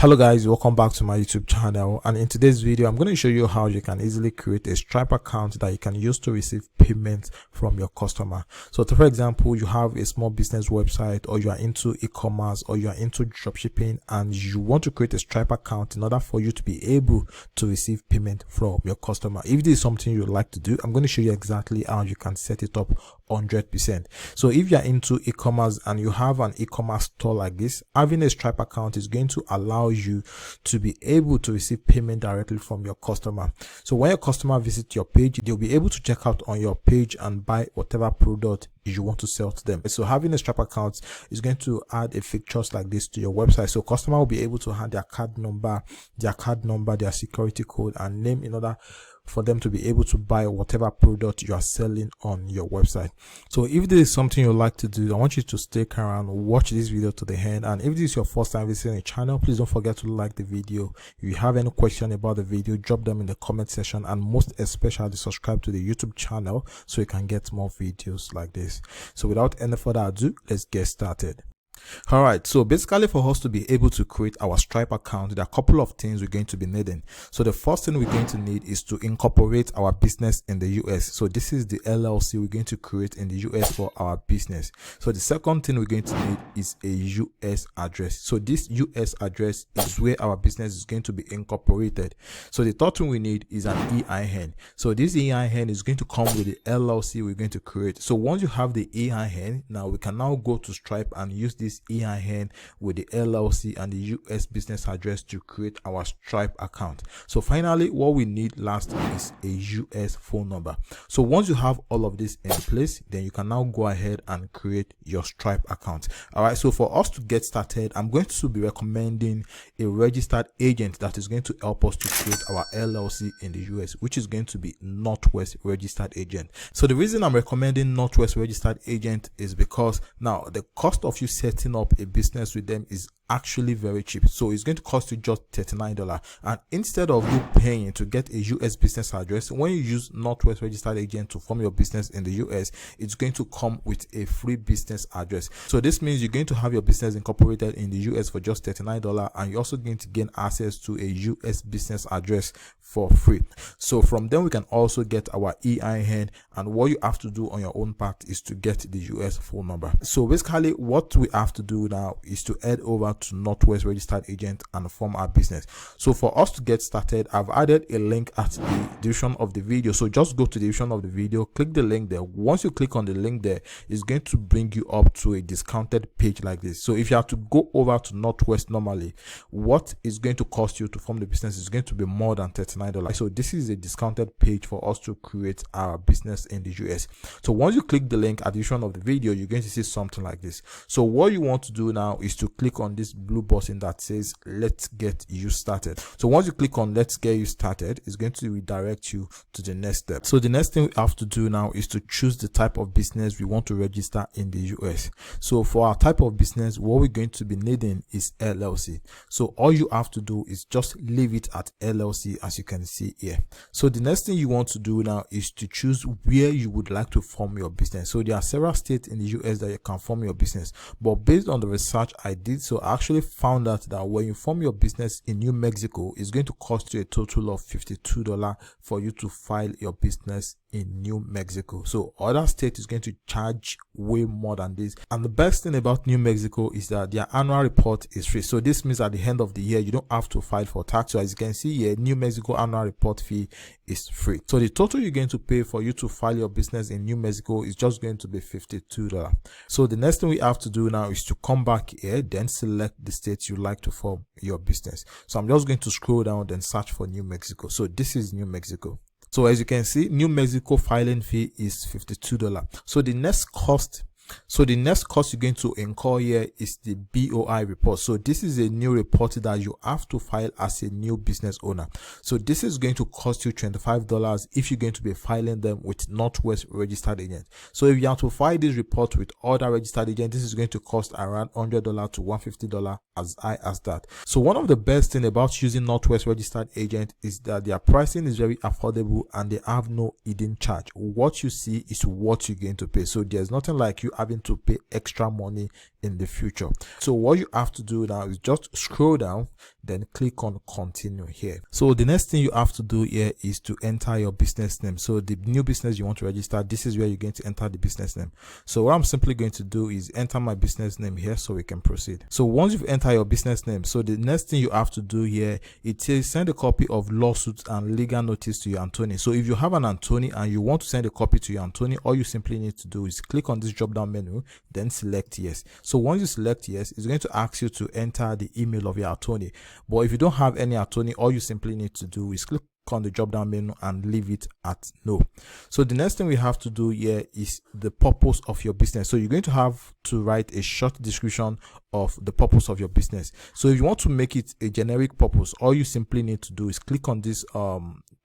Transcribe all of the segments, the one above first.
Hello guys, welcome back to my YouTube channel, and in today's video I'm going to show you how you can easily create a Stripe account that you can use to receive payments from your customer. So for example, you have a small business website, or you are into e-commerce, or you are into dropshipping, and you want to create a Stripe account in order for you to be able to receive payment from your customer. If this is something you'd like to do, I'm going to show you exactly how you can set it up 100%. So if you're into e-commerce and you have an e-commerce store like this, having a Stripe account is going to allow you to be able to receive payment directly from your customer. So when your customer visits your page, they'll be able to check out on your page and buy whatever product you want to sell to them. So having a Stripe account is going to add a features like this to your website. So customer will be able to add their card number, their security code, and name in order for them to be able to buy whatever product you are selling on your website. So if this is something you like to do, I want you to stick around, watch this video to the end. And if this is your first time visiting the channel, please don't forget to like the video. If you have any question about the video, drop them in the comment section, and most especially subscribe to the YouTube channel so you can get more videos like this. So without any further ado, let's get started. All right, so basically for us to be able to create our Stripe account, there are a couple of things we're going to be needing. So the first thing we're going to need is to incorporate our business in the US. So this is the LLC we're going to create in the US for our business. So the second thing we're going to need is a US address. So this US address is where our business is going to be incorporated. So the third thing we need is an EIN. So this EIN is going to come with the LLC we're going to create. So once you have the EIN, now we can now go to Stripe and use this EIN with the LLC and the US business address to create our Stripe account. So finally, what we need last is a US phone number. So once you have all of this in place, then you can now go ahead and create your Stripe account. All right, so for us to get started, I'm going to be recommending a registered agent that is going to help us to create our LLC in the US, which is going to be Northwest Registered Agent. So the reason I'm recommending Northwest Registered Agent is because now the cost of you setting up a business with them is actually very cheap. So it's going to cost you just $39, and instead of you paying to get a US business address, when you use Northwest Registered Agent to form your business in the US, it's going to come with a free business address. So this means you're going to have your business incorporated in the US for just $39, and you're also going to gain access to a US business address for free. So from them we can also get our EIN, and what you have to do on your own part is to get the US phone number. So basically what we have to do now is to head over to Northwest Registered Agent and form our business. So for us to get started, I've added a link at the description of the video. So just go to the description of the video, click the link there. Once you click on the link there, it's going to bring you up to a discounted page like this. So if you have to go over to Northwest normally, what is going to cost you to form the business is going to be more than $39. So this is a discounted page for us to create our business in the US. So once you click the link at the description of the video, you're going to see something like this. So what you want to do now is to click on this blue button that says let's get you started. So once you click on let's get you started, it's going to redirect you to the next step. So the next thing we have to do now is to choose the type of business we want to register in the US. So for our type of business, what we're going to be needing is LLC. So all you have to do is just leave it at LLC, as you can see here. So the next thing you want to do now is to choose where you would like to form your business. So there are several states in the US that you can form your business, but based on the research I did, so I actually found out that when you form your business in New Mexico, it's going to cost you a total of $52 for you to file your business in New Mexico. So other states is going to charge way more than this. And the best thing about New Mexico is that their annual report is free. So this means at the end of the year, you don't have to file for tax. So as you can see here, New Mexico annual report fee is free. So the total you're going to pay for you to file your business in New Mexico is just going to be $52. So the next thing we have to do now is to come back here, then select the state you like to form your business. So I'm just going to scroll down, then search for New Mexico. So this is New Mexico. So as you can see, New Mexico filing fee is $52. So the next cost you're going to incur here is the BOI report. So this is a new report that you have to file as a new business owner. So this is going to cost you $25 if you're going to be filing them with Northwest Registered Agent. So if you have to file this report with other registered agents, this is going to cost around $100 to $150, as high as that. So one of the best thing about using Northwest Registered Agent is that their pricing is very affordable and they have no hidden charge. What you see is what you're going to pay. So there's nothing like you having to pay extra money in the future. So what you have to do now is just scroll down, then click on continue here. So the next thing you have to do here is to enter your business name. So the new business you want to register, this is where you're going to enter the business name. So what I'm simply going to do is enter my business name here so we can proceed. So once you've entered your business name, so the next thing you have to do here, it says send a copy of lawsuits and legal notice to your attorney. So if you have an attorney and you want to send a copy to your attorney, all you simply need to do is click on this drop down menu, then select yes. So once you select yes, it's going to ask you to enter the email of your attorney. But if you don't have any attorney, all you simply need to do is click on the drop down menu and leave it at no. So the next thing we have to do here is the purpose of your business. So you're going to have to write a short description of the purpose of your business. So if you want to make it a generic purpose, all you simply need to do is click on this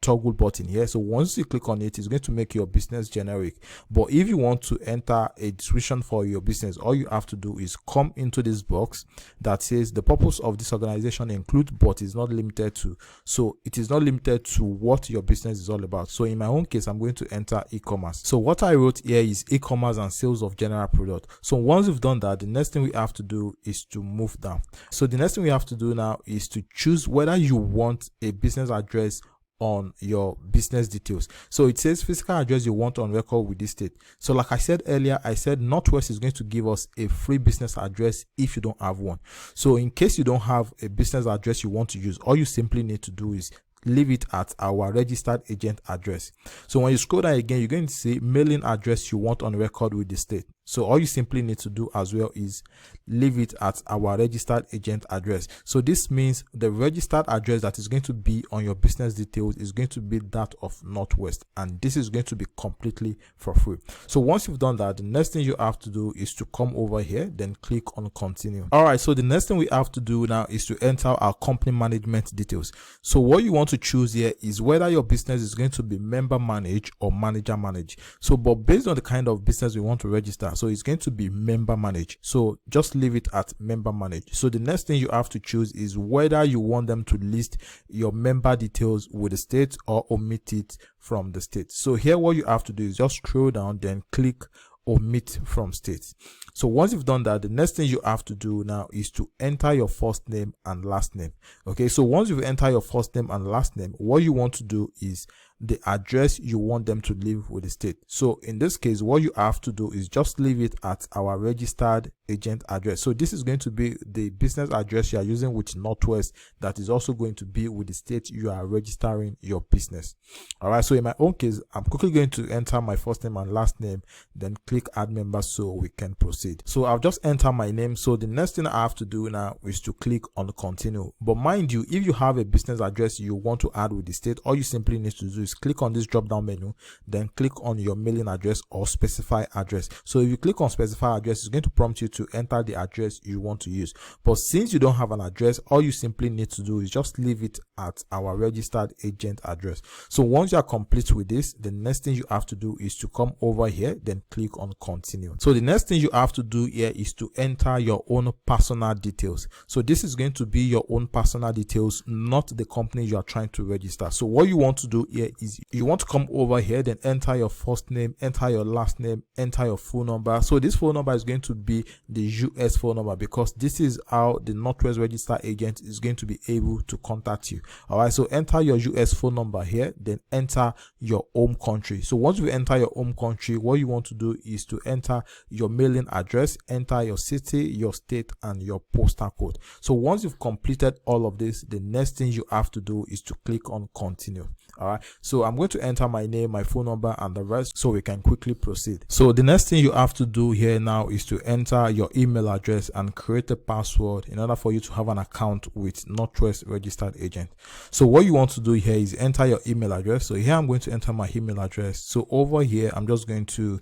toggle button here. So once you click on it, it's going to make your business generic. But if you want to enter a description for your business, all you have to do is come into this box that says the purpose of this organization includes but is not limited to. So it is not limited to what your business is all about. So in my own case, I'm going to enter e-commerce. So what I wrote here is e-commerce and sales of general product. So once we've done that, the next thing we have to do is to move down. So the next thing we have to do now is to choose whether you want a business address on your business details. So it says physical address you want on record with this state. So like I said earlier, I said Northwest is going to give us a free business address if you don't have one. So in case you don't have a business address you want to use, all you simply need to do is leave it at our registered agent address. So when you scroll down again, you're going to see mailing address you want on record with the state. So all you simply need to do as well is leave it at our registered agent address. So this means the registered address that is going to be on your business details is going to be that of Northwest, and this is going to be completely for free. So once you've done that, the next thing you have to do is to come over here, then click on continue. All right, so the next thing we have to do now is to enter our company management details. So what you want to choose here is whether your business is going to be member managed or manager managed. So but based on the kind of business we want to register, so it's going to be member managed. So just leave it at member managed. So the next thing you have to choose is whether you want them to list your member details with the state or omit it from the state. So here what you have to do is just scroll down, then click omit from state. So once you've done that, the next thing you have to do now is to enter your first name and last name. Okay, so once you've entered your first name and last name, what you want to do is the address you want them to live with the state. So in this case, what you have to do is just leave it at our registered agent address. So this is going to be the business address you are using with Northwest that is also going to be with the state you are registering your business. All right, so in my own case, I'm quickly going to enter my first name and last name, then click add member so we can proceed. So I'll just enter my name. So the next thing I have to do now is to click on continue. But mind you, if you have a business address you want to add with the state, all you simply need to do is click on this drop down menu, then click on your mailing address or specify address. So if you click on specify address, it's going to prompt you to enter the address you want to use. But since you don't have an address, all you simply need to do is just leave it at our registered agent address. So once you are complete with this, the next thing you have to do is to come over here, then click on continue. So the next thing you have to do here is to enter your own personal details. So this is going to be your own personal details, not the company you are trying to register. So what you want to do here is you want to come over here, then enter your first name, enter your last name, enter your phone number. So this phone number is going to be the US phone number because this is how the Northwest registered agent is going to be able to contact you. All right, so enter your US phone number here, then enter your home country. So once you enter your home country, what you want to do is to enter your mailing address, enter your city, your state, and your postal code. So once you've completed all of this, the next thing you have to do is to click on continue. All right, so I'm going to enter my name, my phone number, and the rest so we can quickly proceed. So the next thing you have to do here now is to enter your email address and create a password in order for you to have an account with Northwest registered agent. So what you want to do here is enter your email address. So here I'm going to enter my email address. So over here, I'm just going to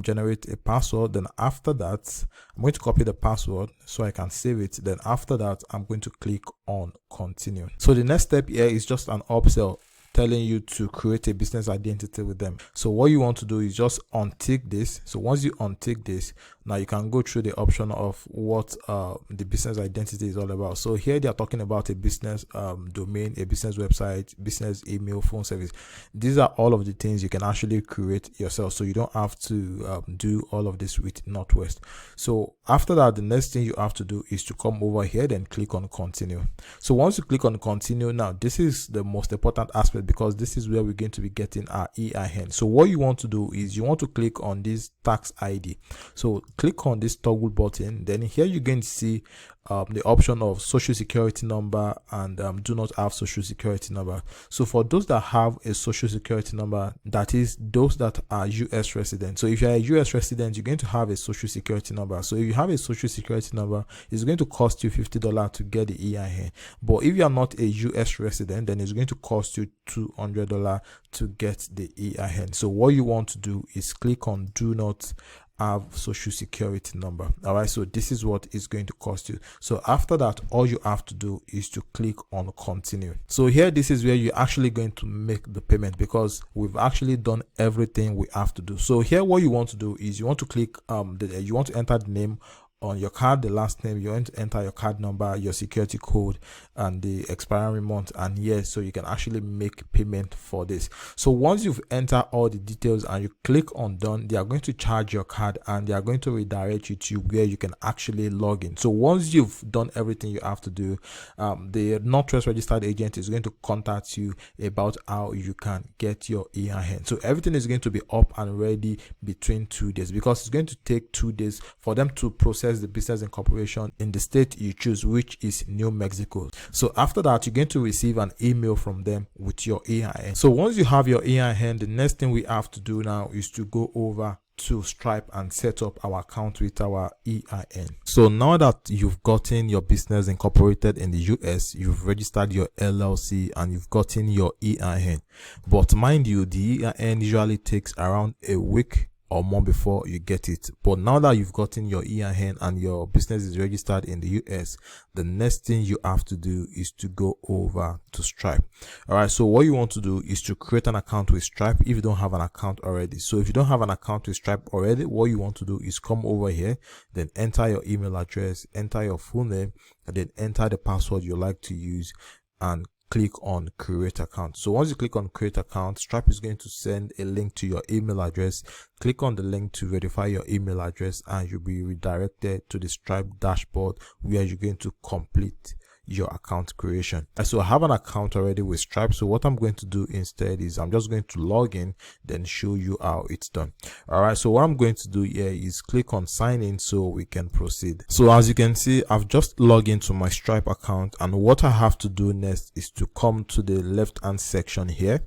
generate a password. Then after that, I'm going to copy the password so I can save it. Then after that, I'm going to click on continue. So the next step here is just an upsell. telling you to create a business identity with them. So what you want to do is just untick this. So once you untick this, now you can go through the option of what the business identity is all about. So here they are talking about a business domain, a business website, business email, phone service. These are all of the things you can actually create yourself, so you don't have to do all of this with Northwest. So after that, the next thing you have to do is to come over here, then click on continue. So once you click on continue, now this is the most important aspect, because this is where we're going to be getting our EIN. So what you want to do is you want to click on this tax ID. So click on this toggle button, then here you're going to see the option of social security number and do not have social security number. So for those that have a social security number, that is those that are US residents. So if you're a US resident, you're going to have a social security number. So if you have a social security number, it's going to cost you $50 to get the EIN. But if you are not a US resident, then it's going to cost you $200 to get the EIN. So what you want to do is click on do not have social security number. All right, so this is what is going to cost you. So after that, all you have to do is to click on continue. So here, this is where you're actually going to make the payment, because we've actually done everything we have to do. So here, what you want to do is you want to click you want to enter the name on your card, the last name. You're going to enter your card number, your security code, and the expiry month and year, so you can actually make payment for this. So once you've entered all the details and you click on done, they are going to charge your card and they are going to redirect you to where you can actually log in. So once you've done everything you have to do, the Northwest registered agent is going to contact you about how you can get your EIN. So everything is going to be up and ready between 2 days, because it's going to take 2 days for them to process the business incorporation in the state you choose, which is New Mexico. So after that, you're going to receive an email from them with your EIN. So once you have your EIN, the next thing we have to do now is to go over to Stripe and set up our account with our EIN. So now that you've gotten your business incorporated in the US, you've registered your LLC and you've gotten your EIN. But mind you, the EIN usually takes around a week or more before you get it. But now that you've gotten your EIN and your business is registered in the US, the next thing you have to do is to go over to Stripe. All right, so what you want to do is to create an account with Stripe if you don't have an account already. So if you don't have an account with Stripe already, what you want to do is come over here, then enter your email address, enter your full name, and then enter the password you like to use and click on create account. So once you click on create account, Stripe is going to send a link to your email address. Click on the link to verify your email address and you'll be redirected to the Stripe dashboard where you're going to complete your account creation. So I have an account already with Stripe, so what I'm going to do instead is I'm just going to log in, then show you how it's done. All right, so what I'm going to do here is click on sign in so we can proceed. So as you can see, I've just logged into my Stripe account, and what I have to do next is to come to the left hand section here,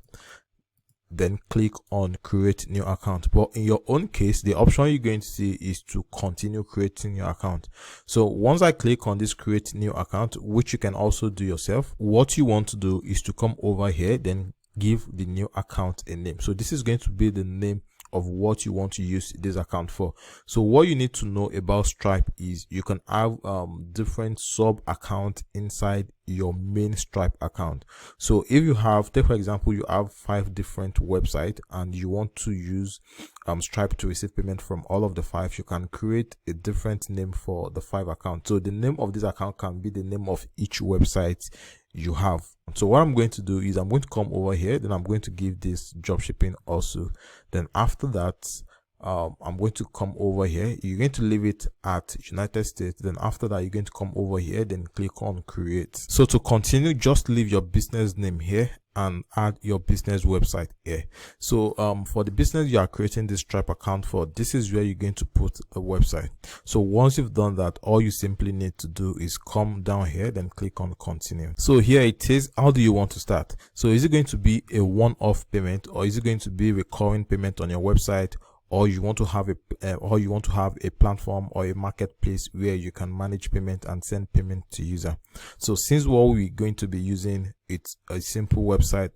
then click on create new account. But in your own case, the option you're going to see is to continue creating your account. So once I click on this create new account, which you can also do yourself, what you want to do is to come over here, then give the new account a name. So this is going to be the name of what you want to use this account for. So what you need to know about Stripe is you can have different sub accounts inside your main Stripe account. So if you have, take for example, you have 5 different websites and you want to use Stripe to receive payment from all of the 5, you can create a different name for the 5 accounts. So the name of this account can be the name of each website you have. So what I'm going to do is I'm going to come over here, then I'm going to give this drop shipping also. Then after that, I'm going to come over here. You're going to leave it at United States. Then after that, you're going to come over here, then click on create. So to continue, just leave your business name here and add your business website here. So for the business you are creating this Stripe account for, this is where you're going to put a website. So once you've done that, all you simply need to do is come down here, then click on continue. So here it is, how do you want to start? So is it going to be a one-off payment, or is it going to be recurring payment on your website, or you want to have a platform or a marketplace where you can manage payment and send payment to user? So since what we're going to be using, it's a simple website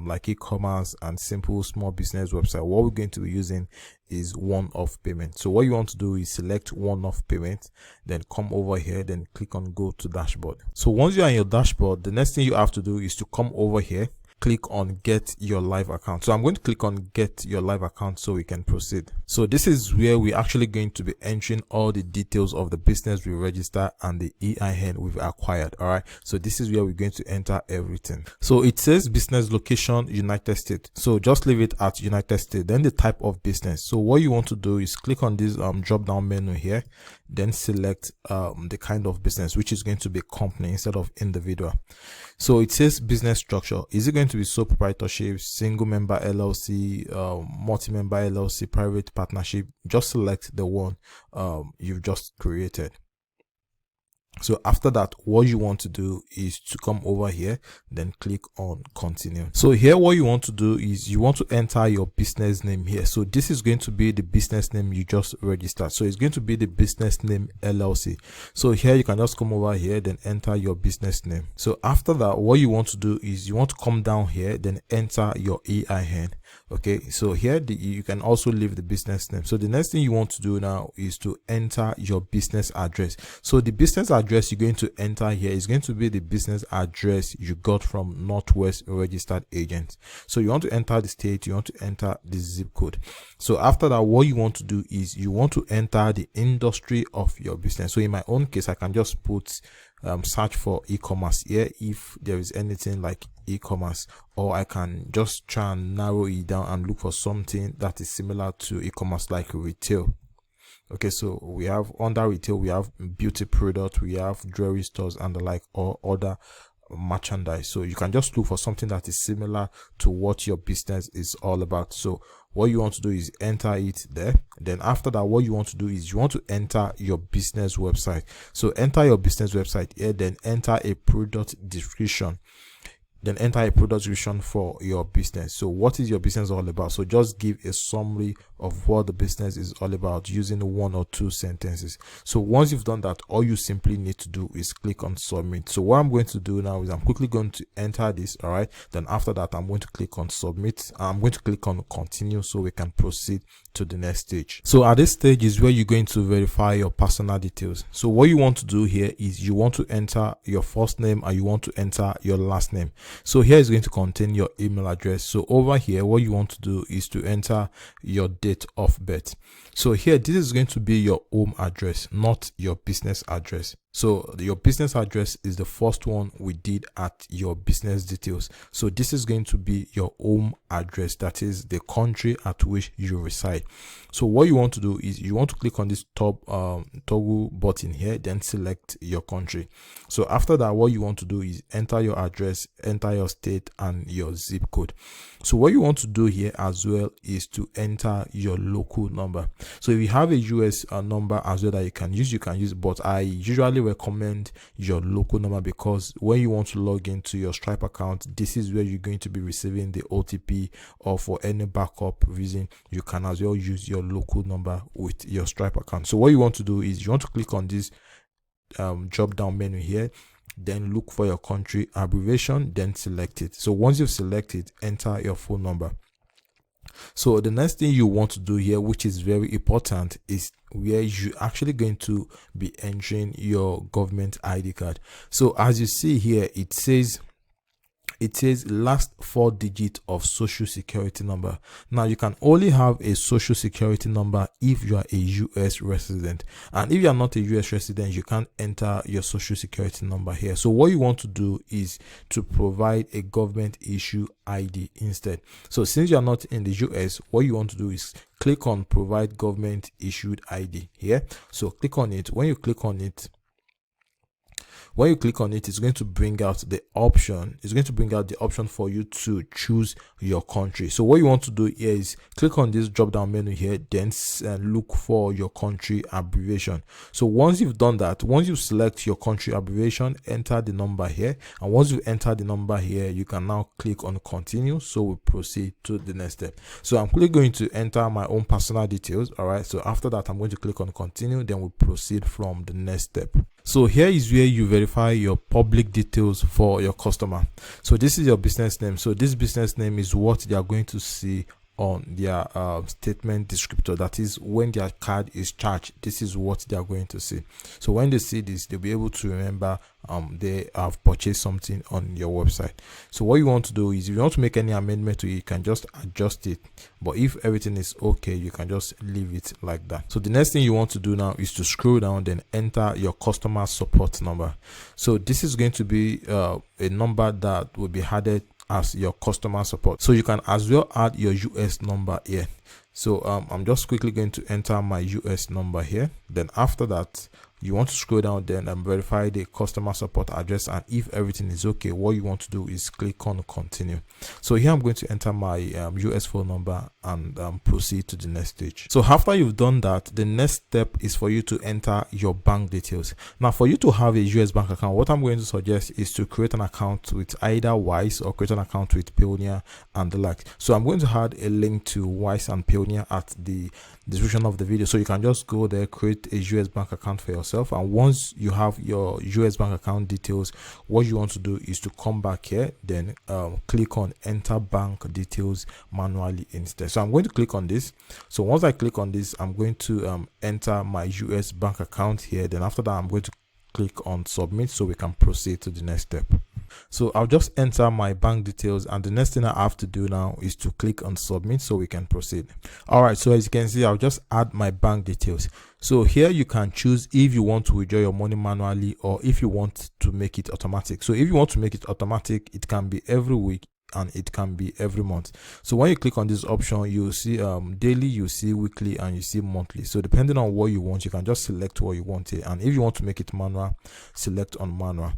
like e-commerce and simple small business website, what we're going to be using is one-off payment. So what you want to do is select one-off payment, then come over here, then click on go to dashboard. So once you're on your dashboard, the next thing you have to do is to come over here click on get your live account. So I'm going to click on get your live account so we can proceed. So this is where we're actually going to be entering all the details of the business we register and the EIN we've acquired. All right, so this is where we're going to enter everything. So it says business location United States, so just leave it at United States. Then the type of business, so what you want to do is click on this drop down menu here, then select the kind of business, which is going to be company instead of individual. So it says business structure, is it going to be sole proprietorship, single member LLC, multi-member LLC, private partnership? Just select the one you've just created. So after that, what you want to do is to come over here, then click on continue. So here what you want to do is you want to enter your business name here. So this is going to be the business name you just registered. So it's going to be the business name LLC. So here you can just come over here, then enter your business name. So after that, what you want to do is you want to come down here, then enter your EIN. Okay, so here you can also leave the business name. So the next thing you want to do now is to enter your business address. So the business address you're going to enter here is going to be the business address you got from Northwest registered agent. So you want to enter the state, you want to enter the zip code. So after that, what you want to do is you want to enter the industry of your business. So in my own case, I can just put search for e-commerce here if there is anything like e-commerce, or I can just try and narrow it down and look for something that is similar to e-commerce like retail. Okay, so we have under retail, we have beauty products, we have jewelry stores and the like, or other merchandise. So you can just look for something that is similar to what your business is all about. So what you want to do is enter it there. Then after that, what you want to do is you want to enter your business website. So enter your business website here, then enter a product description. Then enter a product description for your business. So what is your business all about? So just give a summary of what the business is all about using 1 or 2 sentences. So once you've done that, all you simply need to do is click on submit. So what I'm going to do now is I'm quickly going to enter this. All right, then after that, I'm going to click on submit. I'm going to click on continue so we can proceed to the next stage. So at this stage is where you're going to verify your personal details. So what you want to do here is you want to enter your first name and you want to enter your last name. So here is going to contain your email address. So over here, what you want to do is to enter your date of birth. So here, this is going to be your home address, not your business address. So your business address is the first one we did at your business details. So this is going to be your home address, that is the country at which you reside. So what you want to do is you want to click on this top toggle button here, then select your country. So after that, what you want to do is enter your address, enter your state and your zip code. So what you want to do here as well is to enter your local number. So if you have a US number as well that you can use, but I usually recommend your local number because when you want to log into your Stripe account, this is where you're going to be receiving the OTP, or for any backup reason, you can as well use your local number with your Stripe account. So what you want to do is you want to click on this drop down menu here, then look for your country abbreviation, then select it. So once you've selected, enter your phone number. So the next thing you want to do here, which is very important, is where you're actually going to be entering your government ID card. So as you see here, it says last 4 digits of social security number. Now you can only have a social security number if you are a US resident, and if you are not a US resident, you can't enter your social security number here. So what you want to do is to provide a government issue ID instead. So since you are not in the US, what you want to do is click on provide government issued ID here. So click on it. When you click on it, it's going to bring out the option. It's going to bring out the option for you to choose your country. So what you want to do here is click on this drop down menu here, then look for your country abbreviation. So once you've done that, once you select your country abbreviation, enter the number here, and once you enter the number here, you can now click on continue. So we proceed to the next step. So I'm quickly going to enter my own personal details. All right, so after that, I'm going to click on continue, then we proceed from the next step. So here is where you verify your public details for your customer. So this is your business name. So this business name is what they are going to see on their statement descriptor. That is, when their card is charged, this is what they are going to see. So when they see this, they'll be able to remember they have purchased something on your website. So what you want to do is, if you want to make any amendment to it, you can just adjust it, but if everything is okay, you can just leave it like that. So the next thing you want to do now is to scroll down, then enter your customer support number. So this is going to be a number that will be added as your customer support. So you can as well add your US number here. So I'm just quickly going to enter my US number here. Then after that, you want to scroll down, then verify the customer support address, and if everything is okay, what you want to do is click on continue. So here I'm going to enter my US phone number and proceed to the next stage. So after you've done that, the next step is for you to enter your bank details. Now, for you to have a US bank account, what I'm going to suggest is to create an account with either Wise or create an account with Payoneer and the like. So I'm going to add a link to Wise and Payoneer at the description of the video, so you can just go there, create a US bank account for yourself, and once you have your US bank account details, what you want to do is to come back here, then click on enter bank details manually instead. So I'm going to click on this. So once I click on this, I'm going to enter my US bank account here. Then after that, I'm going to click on submit so we can proceed to the next step. So I'll just enter my bank details, and the next thing I have to do now is to click on submit so we can proceed. All right, so as you can see, I'll just add my bank details. So here you can choose if you want to withdraw your money manually or if you want to make it automatic. So if you want to make it automatic, it can be every week and it can be every month. So when you click on this option, you'll see daily, you see weekly, and you see monthly. So depending on what you want, you can just select what you want here, and if you want to make it manual, select on manual.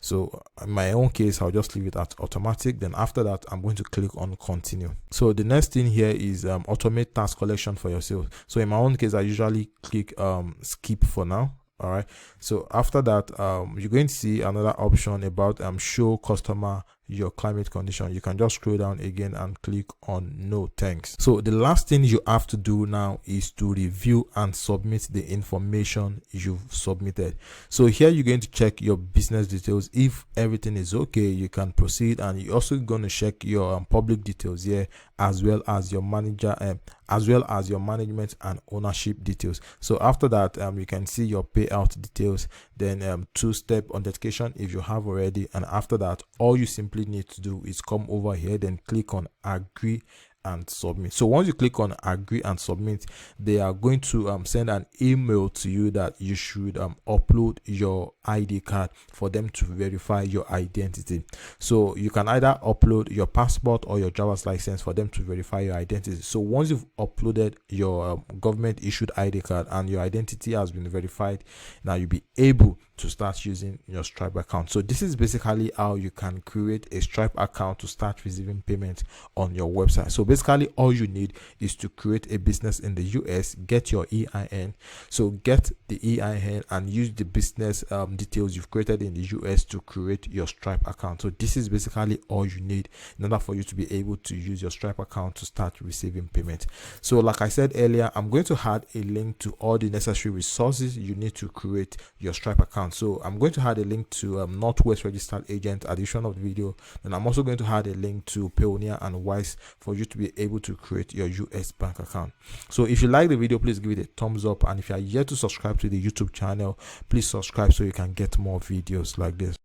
So in my own case, I'll just leave it at automatic. Then after that, I'm going to click on continue. So the next thing here is automate tax collection for yourself. So in my own case, I usually click skip for now. All right, so after that, you're going to see another option about show customer your climate condition. You can just scroll down again and click on no thanks. So the last thing you have to do now is to review and submit the information you've submitted. So here you're going to check your business details. If everything is okay, you can proceed, and you're also going to check your public details here, as well as your manager as well as your management and ownership details. So after that, you can see your payout details, then two-step authentication if you have already, and after that, all you simply need to do is come over here, then click on agree and submit. So once you click on agree and submit, they are going to send an email to you that you should upload your ID card for them to verify your identity. So you can either upload your passport or your driver's license for them to verify your identity. So once you've uploaded your government issued ID card and your identity has been verified, now you'll be able to start using your Stripe account. So this is basically how you can create a Stripe account to start receiving payments on your website. So basically all you need is to create a business in the US, get your EIN. So get the EIN and use the business details you've created in the US to create your Stripe account. So this is basically all you need in order for you to be able to use your Stripe account to start receiving payment. So like I said earlier, I'm going to add a link to all the necessary resources you need to create your Stripe account. So I'm going to add a link to Northwest Registered Agent at the end of the video, and I'm also going to add a link to Payoneer and Wise for you to be able to create your US bank account. So if you like the video, please give it a thumbs up, and if you are yet to subscribe to the YouTube channel, please subscribe so you can get more videos like this.